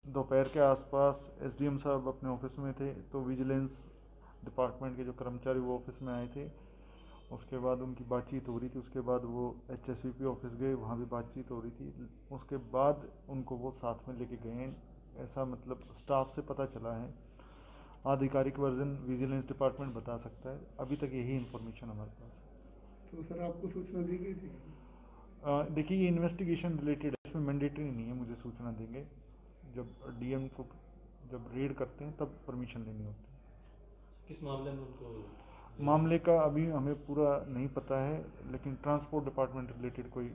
दोपहर के आसपास एसडीएम साहब अपने ऑफिस में थे तो विजिलेंस डिपार्टमेंट के जो कर्मचारी वो ऑफिस में आए थे। उसके बाद उनकी बातचीत हो रही थी, उसके बाद वो एचएसवीपी ऑफिस गए, वहाँ भी बातचीत हो रही थी। उसके बाद उनको वो साथ में लेके गए हैं, ऐसा मतलब स्टाफ से पता चला है। आधिकारिक वर्जन विजिलेंस डिपार्टमेंट बता सकता है, अभी तक यही इन्फॉर्मेशन हमारे पास है। तो सर आपको सूचना दी गई थी? देखिए ये इन्वेस्टिगेशन रिलेटेड है, इसमें मैंडेटरी नहीं है मुझे सूचना देंगे। जब डीएम को जब रेड करते हैं तब परमिशन लेनी होती है। किस मामले में उनको मामले का अभी हमें पूरा नहीं पता है, लेकिन ट्रांसपोर्ट डिपार्टमेंट रिलेटेड कोई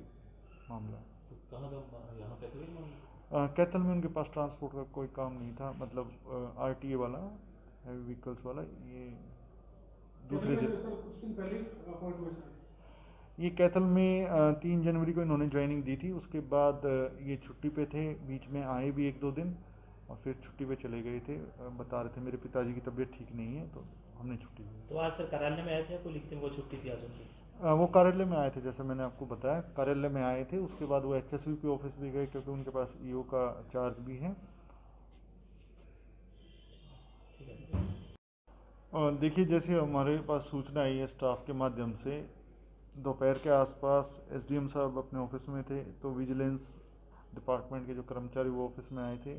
मामला है। तो कहाँ का यहाँ पे तो कैथल में उनके पास ट्रांसपोर्ट का कोई काम नहीं था, मतलब आरटीए वाला, हैवी व्हीकल्स वाला। ये दूसरे सर कुछ दिन पहले अपॉइंटमेंट ये कैथल में 3 जनवरी को इन्होंने ज्वाइनिंग दी थी। उसके बाद ये छुट्टी पे थे, बीच में आए भी 1-2 दिन और फिर छुट्टी पे चले गए थे। बता रहे थे मेरे पिताजी की तबीयत ठीक नहीं है तो हमने छुट्टी दी। तो आज सर कार्यालय में आए थे या कोई लिखते में वो छुट्टी थी आज उनकी? वो कार्यालय में आए थे, जैसे मैंने आपको बताया कार्यालय में आए थे। उसके बाद वो एचएसवीपी ऑफिस भी गए क्योंकि उनके पास ईओ का चार्ज भी है। और देखिए जैसे हमारे पास सूचना आई है स्टाफ के माध्यम से, दोपहर के आसपास एसडीएम साहब अपने ऑफिस में थे तो विजिलेंस डिपार्टमेंट के जो कर्मचारी वो ऑफिस में आए थे।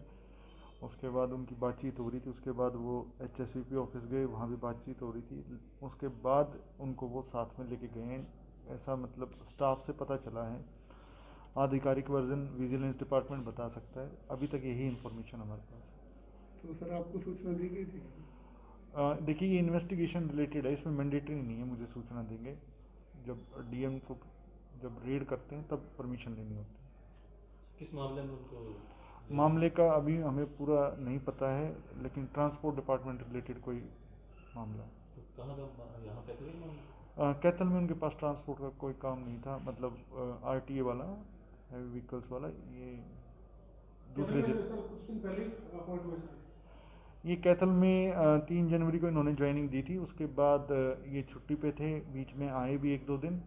उसके बाद उनकी बातचीत हो रही थी, उसके बाद वो एचएसवीपी ऑफिस गए, वहाँ भी बातचीत हो रही थी। उसके बाद उनको वो साथ में लेके गए हैं, ऐसा मतलब स्टाफ से पता चला है। आधिकारिक वर्जन विजिलेंस डिपार्टमेंट बता सकता है, अभी तक यही इन्फॉर्मेशन हमारे पास है। तो सर आपको सूचना दी गई थी? देखिए ये इन्वेस्टिगेशन रिलेटेड है, इसमें मैंडेटरी नहीं है मुझे सूचना देंगे। जब डीएम को जब रेड करते हैं तब परमिशन लेनी होती है। किस मामले में उनको मामले का अभी हमें पूरा नहीं पता है, लेकिन ट्रांसपोर्ट डिपार्टमेंट रिलेटेड कोई मामला है। तो कहाँ का यहाँ पे तो कैथल में उनके पास ट्रांसपोर्ट का कोई काम नहीं था, मतलब आरटीए वाला, हैवी व्हीकल्स वाला। ये दूसरे सर कुछ दिन पहले अपॉइंटमेंट ये कैथल में 3 जनवरी को इन्होंने ज्वाइनिंग दी थी। उसके बाद ये छुट्टी पे थे, बीच में आए भी 1-2 दिन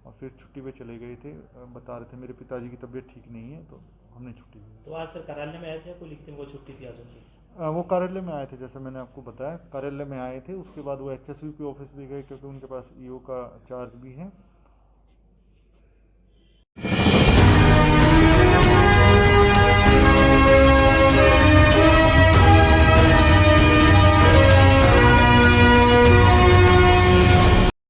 और फिर छुट्टी पे चले गए थे। बता रहे थे मेरे पिताजी की तबीयत ठीक नहीं है तो हमने छुट्टी दी। तो आज सर कार्यालय में आए थे या कोई लिखते में वो छुट्टी थी आज उनकी? वो कार्यालय में आए थे, जैसे मैंने आपको बताया कार्यालय में आए थे। उसके बाद वो एचएसवीपी ऑफिस भी गए क्योंकि उनके पास ईओ का चार्ज भी है।